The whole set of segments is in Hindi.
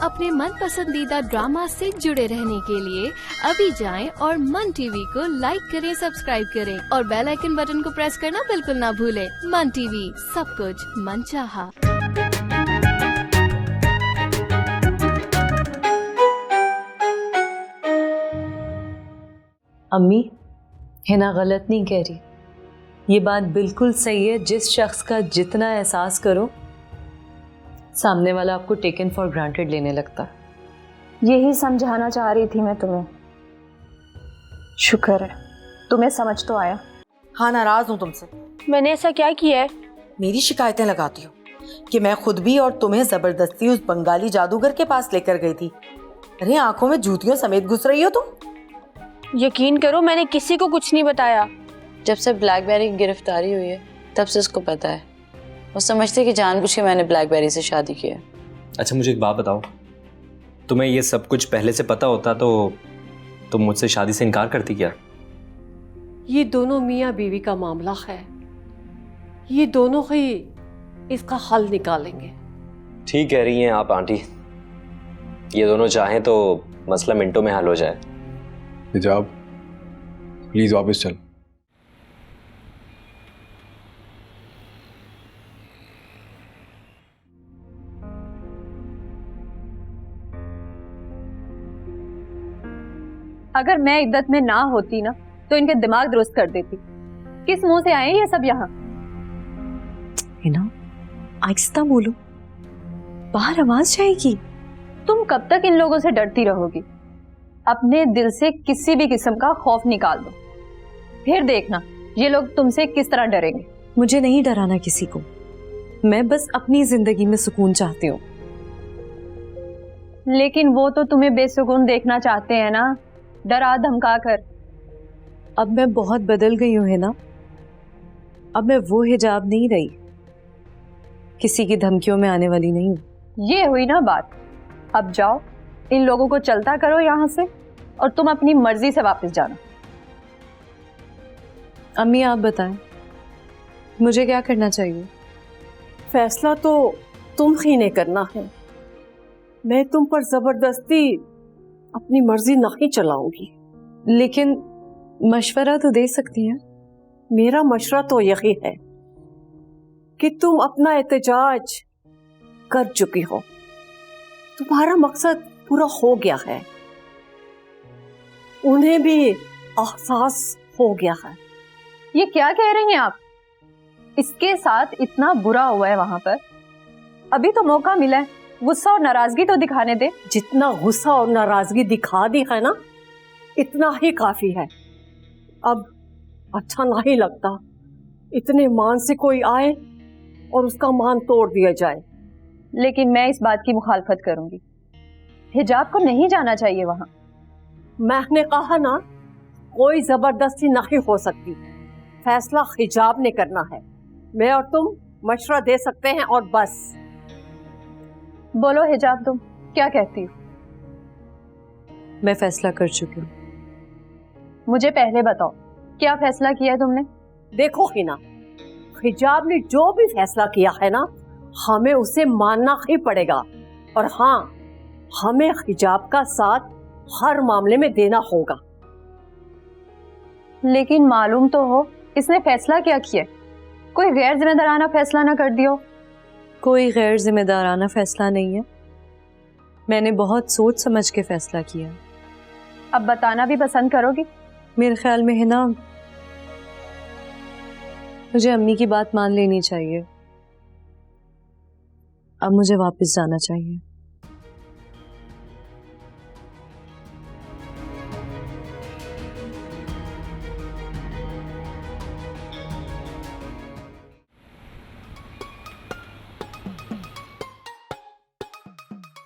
अपने मन पसंदीदा ड्रामा से जुड़े रहने के लिए अभी जाएं और मन टीवी को लाइक करें, सब्सक्राइब करें और बेल आइकन बटन को प्रेस करना बिल्कुल ना भूलें। मन टीवी, सब कुछ मनचाहा। अम्मी, हिना गलत नहीं कह रही, ये बात बिल्कुल सही है। जिस शख्स का जितना एहसास करो, सामने वाला आपको टेकन फॉर ग्रांटेड लेने लगता है। यही समझाना चाह रही थी मैं तुम्हें। शुक्र है तुम्हें समझ तो आया। हाँ, नाराज हूँ तुमसे। मैंने ऐसा क्या किया है? मेरी शिकायतें लगाती हो कि मैं खुद भी और तुम्हें जबरदस्ती उस बंगाली जादूगर के पास लेकर गई थी। अरे आंखों में जूतियों समेत घुस रही हो तुम। यकीन करो मैंने किसी को कुछ नहीं बताया। जब से ब्लैकबेरी की गिरफ्तारी हुई है तब से उसको पता है। वो समझते कि जानबूझ के मैंने ब्लैकबेरी से शादी की है। अच्छा, मुझे एक बात बताओ, तुम्हें ये सब कुछ पहले से पता होता तो तुम मुझसे शादी से इनकार करती क्या? ये दोनों मियाँ बीवी का मामला है, ये दोनों ही इसका हल निकालेंगे। ठीक कह रही हैं आप आंटी, ये दोनों चाहें तो मसला मिनटों में हल हो जाए। हिजाब, प्लीज वापस चल। अगर मैं इद्दत में ना होती ना तो इनके दिमाग दुरुस्त कर देती। किस मुंह से आए ये सब यहाँ? हिना, आहिस्ता बोलो, बाहर आवाज जाएगी। तुम कब तक इन लोगों से डरती रहोगी? अपने दिल से किसी भी किस्म का खौफ निकाल दो, फिर देखना ये लोग तुमसे किस तरह डरेंगे। मुझे नहीं डराना किसी को, मैं बस अपनी जिंदगी में सुकून चाहती हूँ। लेकिन वो तो तुम्हें बेसुकून देखना चाहते हैं ना, डरा धमका कर। अब मैं बहुत बदल गई हूँ हिना, अब मैं वो हिजाब नहीं रही, किसी की धमकियों में आने वाली नहीं हूँ। ये हुई ना बात। अब जाओ, इन लोगों को चलता करो यहाँ से और तुम अपनी मर्जी से वापस जाना। अम्मी आप बताएं, मुझे क्या करना चाहिए? फैसला तो तुम ही ने करना है। मैं तुम पर जबरदस्ती अपनी मर्जी नहीं चलाऊंगी। लेकिन मशवरा तो दे सकती हैं। मेरा मशवरा तो यही है कि तुम अपना एहतजाज कर चुकी हो, तुम्हारा मकसद पूरा हो गया है, उन्हें भी एहसास हो गया है। ये क्या कह रही हैं आप? इसके साथ इतना बुरा हुआ है वहां पर, अभी तो मौका मिला है, गुस्सा और नाराजगी तो दिखाने दे। जितना गुस्सा और नाराजगी दिखा दी है ना, इतना ही काफी है। अब अच्छा नहीं लगता इतने मान से कोई आए और उसका मान तोड़ दिया जाए। लेकिन मैं इस बात की मुखालफत करूंगी। हिजाब को नहीं जाना चाहिए वहां। मैंने कहा ना, कोई जबरदस्ती नहीं हो सकती, फैसला हिजाब ने करना है। मैं और तुम मशवरा दे सकते हैं और बस। बोलो हिजाब, तुम क्या कहती हो? मैं फैसला कर चुकी हूँ। मुझे पहले बताओ, क्या फैसला किया है तुमने? देखो हिना, हिजाब ने जो भी फैसला किया है ना, हमें उसे मानना ही पड़ेगा। और हाँ, हमें हिजाब का साथ हर मामले में देना होगा। लेकिन मालूम तो हो इसने फैसला क्या किया? कोई गैर जिम्मेदाराना फैसला ना कर दियो? कोई गैर जिम्मेदाराना फैसला नहीं है, मैंने बहुत सोच समझ के फैसला किया। अब बताना भी पसंद करोगी? मेरे ख्याल में है ना, मुझे अम्मी की बात मान लेनी चाहिए। अब मुझे वापस जाना चाहिए।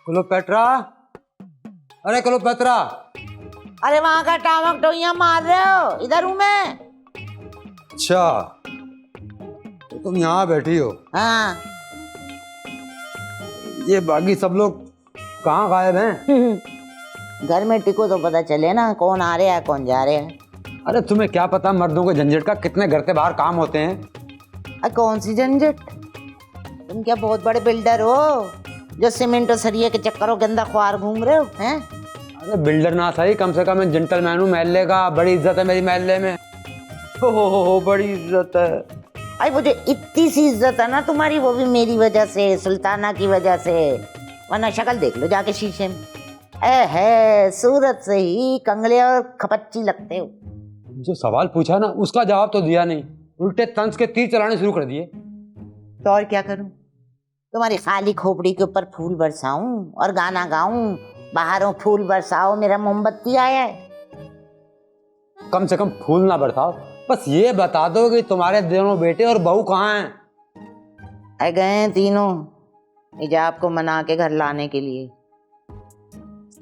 क्लोपेट्रा, अरे क्लोपेट्रा। अरे वहां का टामक टोइया मार रहे हो, इधर हूं मैं। अच्छा, तो तुम यहाँ बैठी हो? हाँ। ये बाकी सब लोग कहाँ गायब हैं? घर में टिको तो पता चले ना कौन आ रहे हैं कौन जा रहे हैं। अरे तुम्हें क्या पता मर्दों के झंझट का कितने घर के बाहर काम होते हैं। कौन सी झंझट? तुम क्या बहुत बड़े बिल्डर हो? जो सीमेंट और सरिये के चक्करों के अंदर ख्वार घूम रहे हो हैं? अरे बिल्डर ना सही, कम से कम मैं जेंटलमैन हूँ महल्ले का, बड़ी इज्जत है मेरी महल्ले में। हो बड़ी इज्जत है। अरे मुझे इतनी सी इज्जत है ना तुम्हारी, वो भी मेरी वजह से, सुल्ताना की वजह से, वरना शक्ल देख लो जाके शीशे में। है सूरत से ही कंगले और खपच्ची लगते हो। जो सवाल पूछा ना उसका जवाब तो दिया नहीं, उल्टे तंज के तीर चलाने शुरू कर दिए। तो और क्या करूं? तुम्हारी खाली खोपड़ी के ऊपर फूल बरसाऊं और गाना गाऊं, बाहरों फूल बरसाओ मेरा मोमबत्ती आया है। कम से कम फूल ना बरसाओ, बस ये बता दो कि तुम्हारे दोनों बेटे और बहू कहाँ हैं? आ गए हैं तीनों हिजाब को मना के घर लाने के लिए।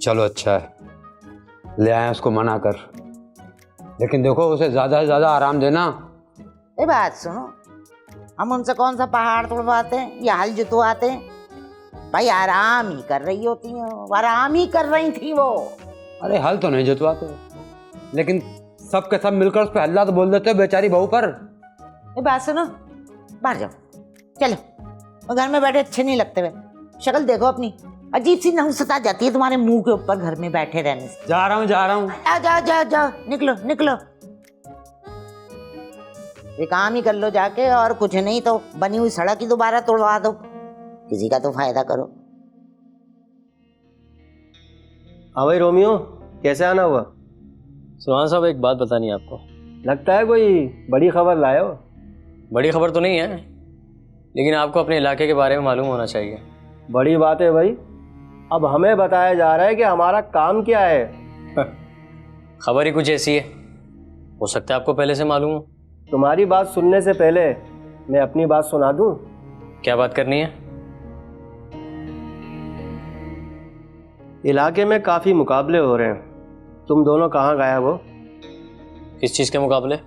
चलो अच्छा है, ले आए उसको मना कर, लेकिन देखो उसे ज्यादा से ज्यादा आराम देना। ये बात सुनो, हम उनसे कौन सा पहाड़ तोड़वाते हैं या हल जुतवाते हैं? भाई आराम ही कर रही होती हैं, आराम ही कर रही थी वो। अरे हल तो नहीं जुतवाते, लेकिन सबके सब मिलकर उस पर हल्ला तो बोल देते हो बेचारी बहू पर। ये बात सुनो, बाहर जाओ, चलो, वो घर में बैठे अच्छे नहीं लगते हुए। शक्ल देखो अपनी, अजीब सी नहुसत आ जाती है तुम्हारे मुंह के ऊपर घर में बैठे रहने से। जा रहा हूँ जाओ जाओ जाओ जाओ, निकलो निकलो, ये काम ही कर लो जाके, और कुछ नहीं तो बनी हुई सड़क ही दोबारा तोड़वा दो, किसी का तो फायदा करो। हाँ भाई रोमियो, कैसे आना हुआ? सुहान साहब एक बात बतानी है आपको। लगता है कोई बड़ी खबर लाए हो। बड़ी खबर तो नहीं है, लेकिन आपको अपने इलाके के बारे में मालूम होना चाहिए। बड़ी बात है भाई, अब हमें बताया जा रहा है कि हमारा काम क्या है। खबर ही कुछ ऐसी है, हो सकता है आपको पहले से मालूम हो। तुम्हारी बात सुनने से पहले मैं अपनी बात सुना दूं? क्या बात करनी है? इलाके में काफ़ी मुकाबले हो रहे हैं, तुम दोनों कहाँ गायब हो? किस चीज़ के मुकाबले?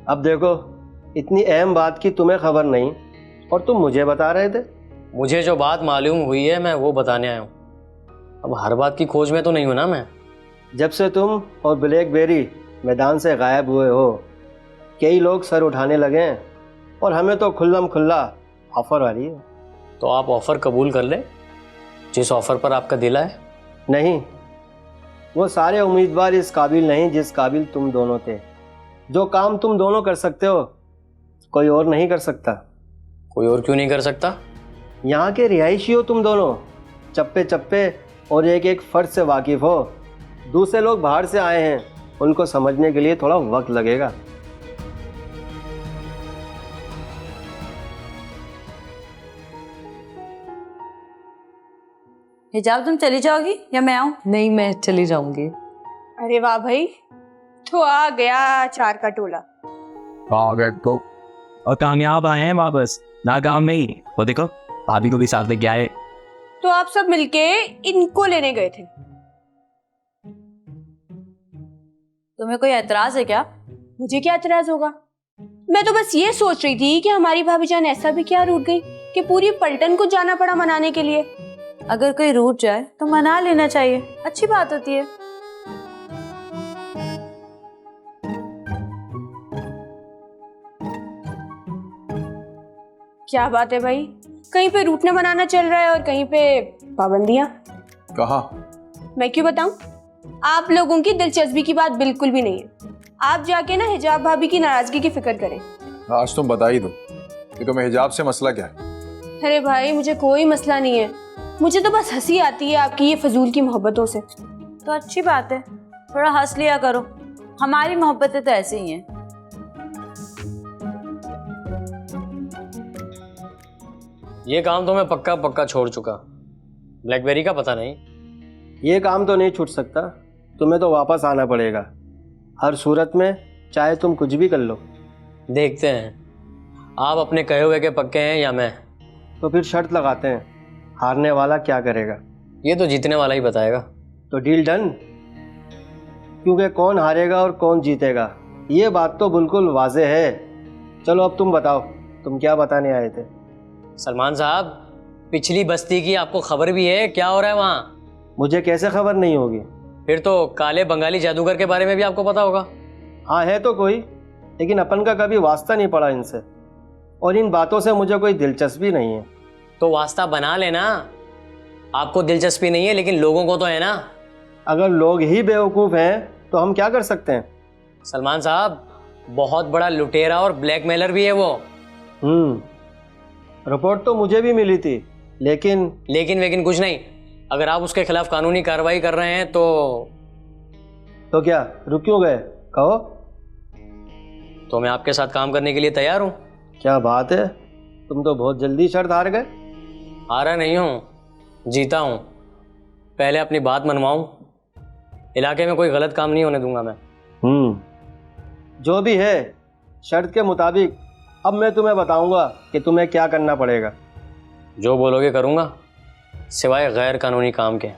अब देखो, इतनी अहम बात की तुम्हें खबर नहीं और तुम मुझे बता रहे थे। मुझे जो बात मालूम हुई है मैं वो बताने आया हूँ। अब हर बात की खोज में तो नहीं हूँ ना मैं। जब से तुम और ब्लैकबेरी मैदान से गायब हुए हो, कई लोग सर उठाने लगे हैं और हमें तो खुल्लम खुल्ला ऑफर आ रही है। तो आप ऑफर कबूल कर ले, जिस ऑफर पर आपका दिल है। नहीं, वो सारे उम्मीदवार इस काबिल नहीं जिस काबिल तुम दोनों थे। जो काम तुम दोनों कर सकते हो कोई और नहीं कर सकता। कोई और क्यों नहीं कर सकता? यहाँ के रिहायशी हो तुम दोनों, चप्पे चप्पे और एक एक फर्द से वाकिफ हो। दूसरे लोग बाहर से आए हैं, उनको समझने के लिए थोड़ा वक्त लगेगा। हिजाब तुम चली जाओगी या मैं आऊं? नहीं, मैं चली जाऊंगी। अरे वाह भाई, तो आ गया चार का टोला। आ गए तो, और कामयाब आए हैं वापस, नाकाम नहीं। वो देखो भाभी को भी साथ लेके आए। तो आप सब मिलके इनको लेने गए थे? तुम्हें कोई एतराज है क्या? मुझे क्या एतराज होगा? मैं तो बस ये सोच रही थी कि हमारी भाभी जान ऐसा भी क्या रूठ गई कि पूरी पलटन को जाना पड़ा मनाने के लिए। अगर कोई रूठ जाए तो मना लेना चाहिए, अच्छी बात होती है। क्या बात है भाई, कहीं पे रूठना मनाना चल रहा है और कहीं पे पाबंदियां। कहा? मैं क्यों बताऊं? आप लोगों की दिलचस्पी की बात बिल्कुल भी नहीं है। आप जाके ना हिजाब भाभी की नाराजगी की फिक्र करें। आज तुम बता ही दो कि तुम्हें हिजाब से मसला क्या है। अरे भाई, मुझे कोई मसला नहीं है, मुझे तो बस हंसी आती है आपकी ये फजूल की मोहब्बतों से। तो अच्छी बात है, थोड़ा हंस लिया करो, हमारी मोहब्बतें तो ऐसे ही हैं। ये काम तो मैं पक्का पक्का छोड़ चुका, ब्लैकबेरी का पता नहीं। ये काम तो नहीं छूट सकता, तुम्हें तो वापस आना पड़ेगा हर सूरत में, चाहे तुम कुछ भी कर लो। देखते हैं आप अपने कहे हुए के पक्के हैं या मैं। तो फिर शर्त लगाते हैं, हारने वाला क्या करेगा? ये तो जीतने वाला ही बताएगा। तो डील डन, क्योंकि कौन हारेगा और कौन जीतेगा ये बात तो बिल्कुल वाज़ेह है। चलो अब तुम बताओ, तुम क्या बताने आए थे? सलमान साहब, पिछली बस्ती की आपको खबर भी है? क्या हो रहा है वहाँ? मुझे कैसे खबर नहीं होगी? फिर तो काले बंगाली जादूगर के बारे में भी आपको पता होगा। हाँ है तो कोई, लेकिन अपन का कभी वास्ता नहीं पड़ा इनसे, और इन बातों से मुझे कोई दिलचस्पी नहीं है। तो वास्ता बना लेना, आपको दिलचस्पी नहीं है, लेकिन लोगों को तो है ना। अगर लोग ही बेवकूफ़ हैं तो हम क्या कर सकते हैं? सलमान साहब, बहुत बड़ा लुटेरा और ब्लैकमेलर भी है वो। रिपोर्ट तो मुझे भी मिली थी, लेकिन कुछ नहीं। अगर आप उसके खिलाफ कानूनी कार्रवाई कर रहे हैं तो क्या रुक क्यों गए? कहो। तो मैं आपके साथ काम करने के लिए तैयार हूँ। क्या बात है, तुम तो बहुत जल्दी शर्त हार गए। हारा नहीं हूँ, जीता हूँ। पहले अपनी बात मनवाऊँ। इलाके में कोई गलत काम नहीं होने दूंगा मैं। जो भी है, शर्त के मुताबिक अब मैं तुम्हें बताऊंगा कि तुम्हें क्या करना पड़ेगा। जो बोलोगे करूंगा, सिवाय गैर कानूनी काम के।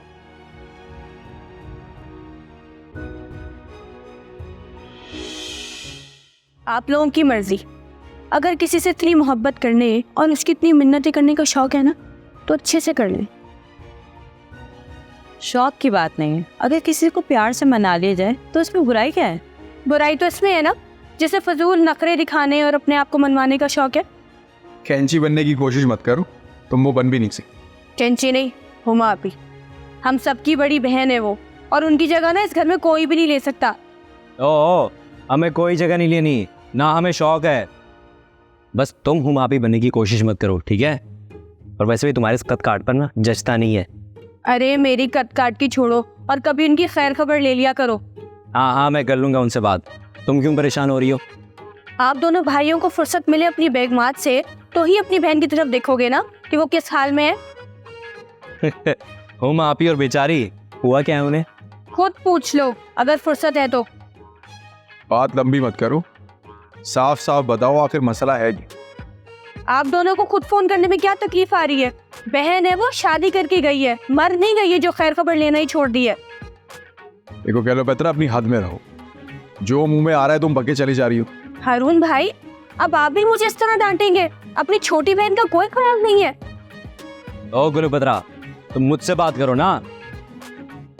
आप लोगों की मर्जी। अगर किसी से इतनी मोहब्बत करने और उसकी इतनी मिन्नतें करने का शौक है ना, तो अच्छे से कर लें। शौक की बात नहीं है, अगर किसी को प्यार से मना लिया जाए तो इसमें बुराई क्या है? बुराई तो इसमें है ना, जैसे फजूल नखरे दिखाने और अपने आप को मनवाने का शौक है। कैंची बनने की कोशिश मत करो, तुम वो बन भी नहीं सकती। कैंची नहीं, हुमा आपी। हम सबकी बड़ी बहन है वो, और उनकी जगह ना इस घर में कोई भी नहीं ले सकता। हमें कोई जगह नहीं लेनी, ना हमें शौक है। बस तुम हुमापी बनने की कोशिश मत करो, ठीक है? और वैसे भी तुम्हारे कद काट पर ना जचता नहीं है। अरे मेरी कद काट की छोड़ो और कभी उनकी खैर खबर ले लिया करो। हाँ, मैं कर लूंगा उनसे बात। तुम क्यों परेशान हो रही हो? आप दोनों भाइयों को फुर्सत मिले अपनी बेगमात से तो ही अपनी बहन की तरफ देखोगे ना कि वो किस हाल में है। हुमापी और बेचारी, हुआ क्या है उन्हें? खुद पूछ लो अगर फुर्सत है तो। बात लंबी मत करो, साफ साफ बताओ आखिर मसला है क्या? आप दोनों को खुद फोन करने में क्या तकलीफ आ रही है? बहन है वो, शादी करके गई है, मर नहीं गई है जो खैर खबर लेना ही छोड़ दी है। देखो क्लेयोपेत्रा, अपनी हद में रहो। जो मुंह में आ रहा है तुम बके चली जा रही हो। हारून भाई, अब आप भी मुझे इस तरह डांटेंगे? अपनी छोटी बहन का कोई ख्याल नहीं है। ओ क्लेयोपेत्रा, तुम मुझसे बात करो ना।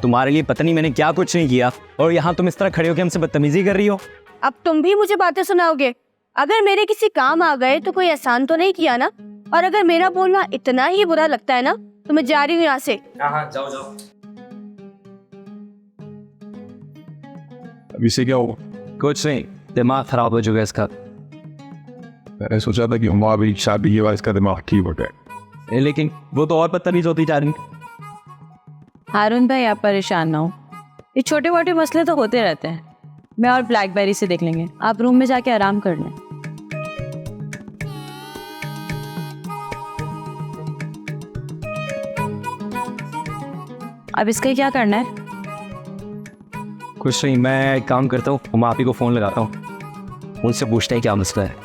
तुम्हारे लिए पता नहीं मैंने क्या कुछ नहीं किया, और यहाँ तुम इस तरह खड़े होकर हमसे बदतमीजी कर रही हो। अब तुम भी मुझे बातें सुनाओगे? अगर मेरे किसी काम आ गए तो कोई एहसान तो नहीं किया ना? और अगर मेरा बोलना इतना ही बुरा लगता है ना तो मैं जा रही हूँ यहाँ से। हाँ, जाओ। अभी से क्या होगा? कुछ नहीं, दिमाग खराब हो चुका है इसका। मैंने सोचा था कि हुमा भी शादी के बाद इसका दिमाग ठीक हो जाए, लेकिन वो तो और बदतमीज होती जा रही। हारून भाई, आप परेशान ना हो, ये छोटे मोटे मसले तो होते रहते हैं। मैं और ब्लैकबेरी से देख लेंगे, आप रूम में जाके आराम कर लें। अब इसका क्या करना है? कुछ नहीं, मैं एक काम करता हूँ, हुमापी को फ़ोन लगाता हूँ, उनसे पूछता है क्या मसला है।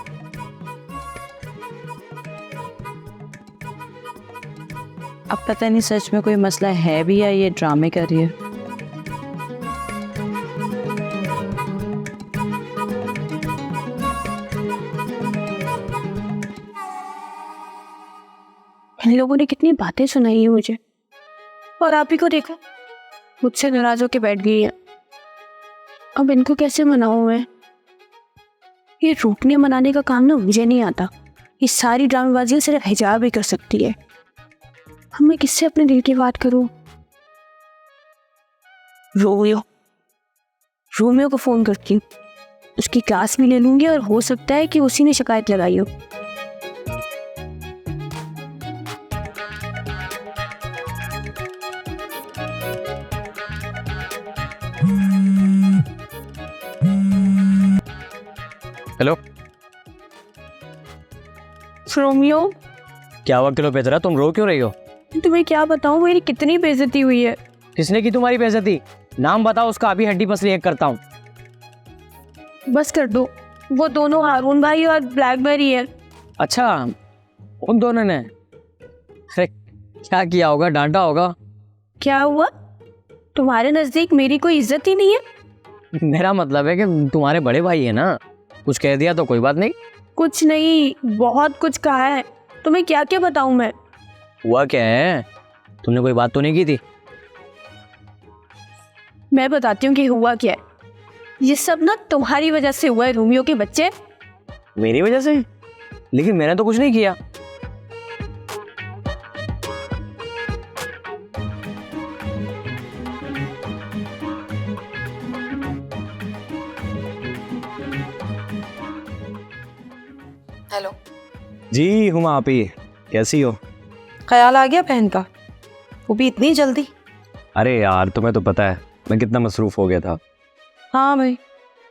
अब पता नहीं सच में कोई मसला है भी या ये ड्रामे कर रही है। इन लोगों ने कितनी बातें सुनाई है मुझे, और आप ही को देखो मुझसे नाराज होके बैठ गई है। अब इनको कैसे मनाऊं मैं? ये रोकने मनाने का काम ना मुझे नहीं आता। ये सारी ड्रामेबाजी सिर्फ हिजाब ही कर सकती है। अब मैं किससे अपने दिल की बात करूं? रोमियो को फोन करती हूँ, उसकी क्लास भी ले लूंगी और हो सकता है कि उसी ने शिकायत लगाई हो। हेलो रोमियो, क्या हुआ क्लेयोपेत्रा, तुम रो क्यों रही हो? तुम्हें क्या बताऊं, मेरी कितनी बेइज्जती हुई है। किसने की तुम्हारी बेइज्जती? नाम बताओ उसका, अभी हड्डी पसली एक करता हूँ। बस कर दो, वो दोनों हारून भाई और ब्लैकबेरी है। अच्छा, उन दोनों ने? अरे क्या किया होगा, डांटा होगा। क्या हुआ? तुम्हारे नजदीक मेरी कोई इज्जत ही नहीं है? मेरा मतलब है कि तुम्हारे बड़े भाई है ना, कुछ कह दिया तो कोई बात नहीं। कुछ नहीं, बहुत कुछ कहा है। तुम्हें क्या क्या बताऊं मैं? हुआ क्या है? तुमने कोई बात तो नहीं की थी? मैं बताती हूँ कि हुआ क्या है। ये सब ना तुम्हारी वजह से हुआ है, रोमियो के बच्चे। मेरी वजह से? लेकिन मैंने तो कुछ नहीं किया। जी हुमा आपी, कैसी हो? ख्याल आ गया बहन का, वो भी इतनी जल्दी? अरे यार तुम्हें तो पता है मैं कितना मसरूफ हो गया था। हाँ भाई,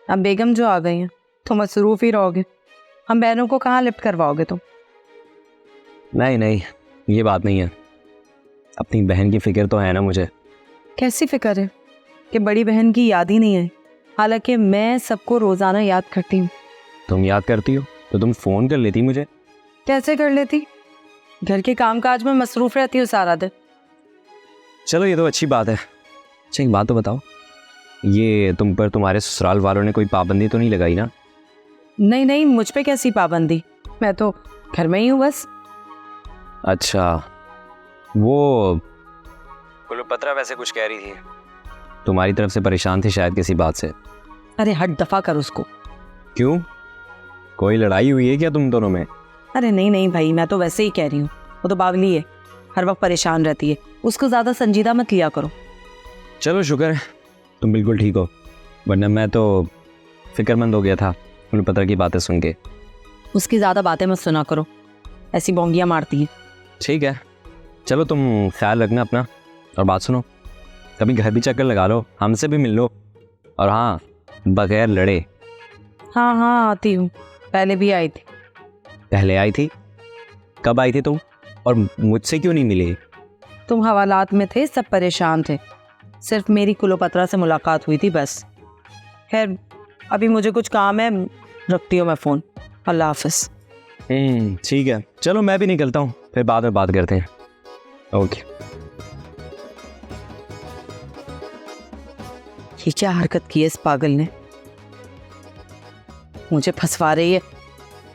अब बेगम जो आ गई हैं तो मसरूफ ही रहोगे। हम बहनों को कहाँ लिफ्ट करवाओगे तुम? नहीं नहीं, ये बात नहीं है। अपनी बहन की फिक्र तो है ना मुझे। कैसी फिक्र है कि बड़ी बहन की याद ही नहीं है, हालांकि मैं सबको रोज़ाना याद करती हूँ। तुम याद करती हो तो तुम फ़ोन कर लेती मुझे। कैसे कर लेती? घर के कामकाज में मसरूफ रहती हूँ सारा दिन। चलो ये तो अच्छी बात है। अच्छा एक बात तो बताओ, ये तुम पर तुम्हारे ससुराल वालों ने कोई पाबंदी तो नहीं लगाई ना? नहीं नहीं, मुझ पे कैसी पाबंदी, मैं तो घर में ही हूँ बस। अच्छा, वो कुलपत्रा वैसे कुछ कह रही थी, तुम्हारी तरफ से परेशान थी शायद किसी बात से। अरे हट दफा कर उसको। क्यों, कोई लड़ाई हुई है क्या तुम दोनों में? अरे नहीं नहीं भाई, मैं तो वैसे ही कह रही हूँ, वो तो बावली है, हर वक्त परेशान रहती है, उसको ज़्यादा संजीदा मत लिया करो। चलो शुक्र है तुम बिल्कुल ठीक हो, वरना मैं तो फिक्रमंद हो गया था कुलपत्रा की बातें सुन के। उसकी ज़्यादा बातें मत सुना करो, ऐसी बोंगियाँ मारती है। ठीक है, चलो तुम ख्याल रखना अपना, और बात सुनो, कभी घर भी चक्कर लगा लो, हमसे भी मिल लो, और हाँ बगैर लड़े। हाँ हाँ आती हूँ, पहले भी आई थी। पहले आई थी? कब आई थी तुम, और मुझसे क्यों नहीं मिली? तुम हवालात में थे, सब परेशान थे, सिर्फ मेरी कुलोपत्रा से मुलाकात हुई थी बस। खैर अभी मुझे कुछ काम है, रखती हूँ मैं फ़ोन। अल्लाह हाफ़िज़। ठीक है, चलो मैं भी निकलता हूँ, फिर बाद में बात करते हैं। ओके। ये क्या हरकत की है इस पागल ने, मुझे फंसवा रही है।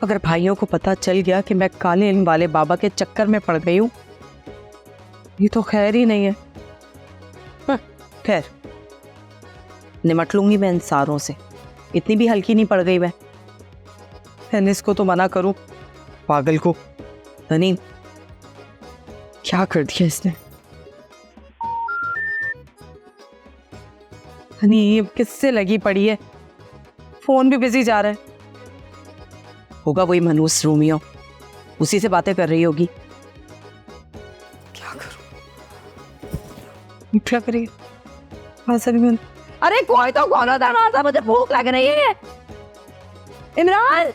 अगर भाइयों को पता चल गया कि मैं काले इल्म वाले बाबा के चक्कर में पड़ गई हूँ, ये तो खैर ही नहीं है। खैर निमट लूंगी मैं इन सारों से, इतनी भी हल्की नहीं पड़ गई मैं। इसको तो मना करूं, पागल को नहीं, क्या कर दिया इसने। हनी ये किससे लगी पड़ी है, फोन भी बिजी जा रहा है। होगा वही मनूस रोमियो, उसी से बातें कर रही होगी। क्या करूं, क्या करेगी। अरे कोई तो कौन था, मुझे भूख लग रही है। इमरान,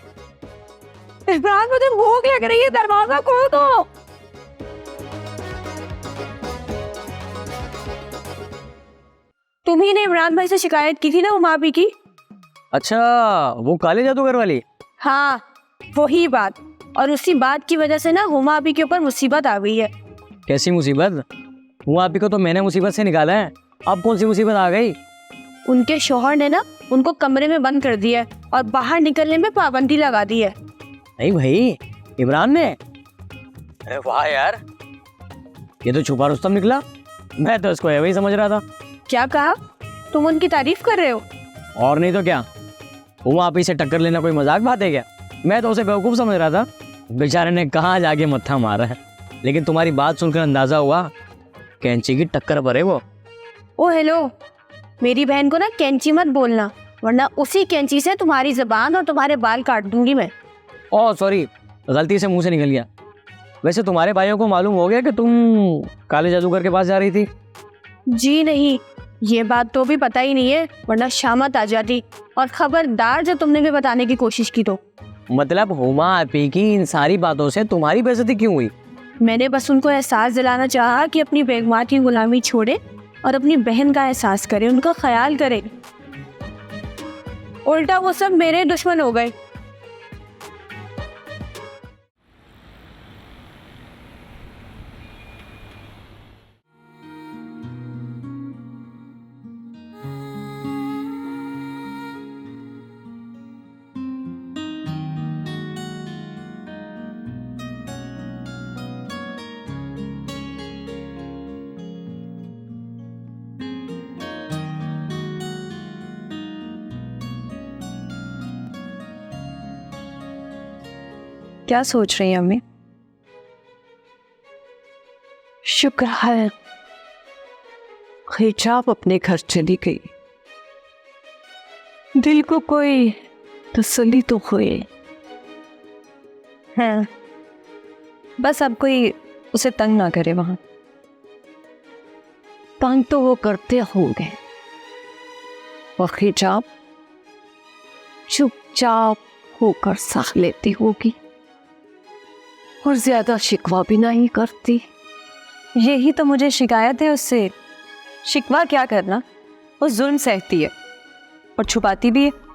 इमरान मुझे भूख लग रही है, दरवाजा खोल दो। तुम्ही ने इमरान भाई से शिकायत की थी ना उमा भी की। अच्छा, वो काले जादूगर वाली? हाँ वही बात, और उसी बात की वजह से ना हुमा अभी के ऊपर मुसीबत आ गई है। कैसी मुसीबत? हुआ आप को तो मैंने मुसीबत से निकाला है, अब कौन सी मुसीबत आ गई? उनके शौहर ने ना उनको कमरे में बंद कर दिया है और बाहर निकलने में पाबंदी लगा दी है। नहीं भाई, इमरान ने? अरे वाह यार, ये तो छुपा रुस्तम निकला, मैं तो इसको वही समझ रहा था। क्या कहा, तुम उनकी तारीफ कर रहे हो? और नहीं तो क्या, वो आप ही से टक्कर लेना कोई मजाक बात है क्या? मैं तो उसे बेवकूफ़ समझ रहा था, बेचारे ने कहाँ जाके मत्था मारा है। लेकिन तुम्हारी बात सुनकर अंदाजा हुआ कैंची की टक्कर पर है वो। ओ हेलो, मेरी बहन को ना कैंची मत बोलना, वरना उसी कैंची से तुम्हारी ज़बान और तुम्हारे बाल काट दूंगी मैं। ओह सॉरी, गलती से मुंह से निकल गया। वैसे तुम्हारे भाइयों को मालूम हो गया कि तुम काले जादूगर के पास जा रही थी? जी नहीं, ये बात तो भी पता ही नहीं है, वरना शामत आ जाती, और खबरदार जब तुमने भी बताने की कोशिश की तो। मतलब हुमा आपी की इन सारी बातों से तुम्हारी बेइज्जती क्यों हुई? मैंने बस उनको एहसास दिलाना चाहा कि अपनी बेगमात की गुलामी छोड़े और अपनी बहन का एहसास करे, उनका ख्याल करे। उल्टा वो सब मेरे दुश्मन हो गए। क्या सोच रही हैं अम्मी? शुक्र है हिजाब अपने घर चली गई, दिल को कोई तसल्ली तो हुई। हाँ, बस अब कोई उसे तंग ना करे वहां। तंग तो वो करते होंगे, और हिजाब चुपचाप होकर सह लेती होगी और ज्यादा शिकवा भी नहीं करती। यही तो मुझे शिकायत है उससे। शिकवा क्या करना, वो जुल्म सहती है और छुपाती भी है।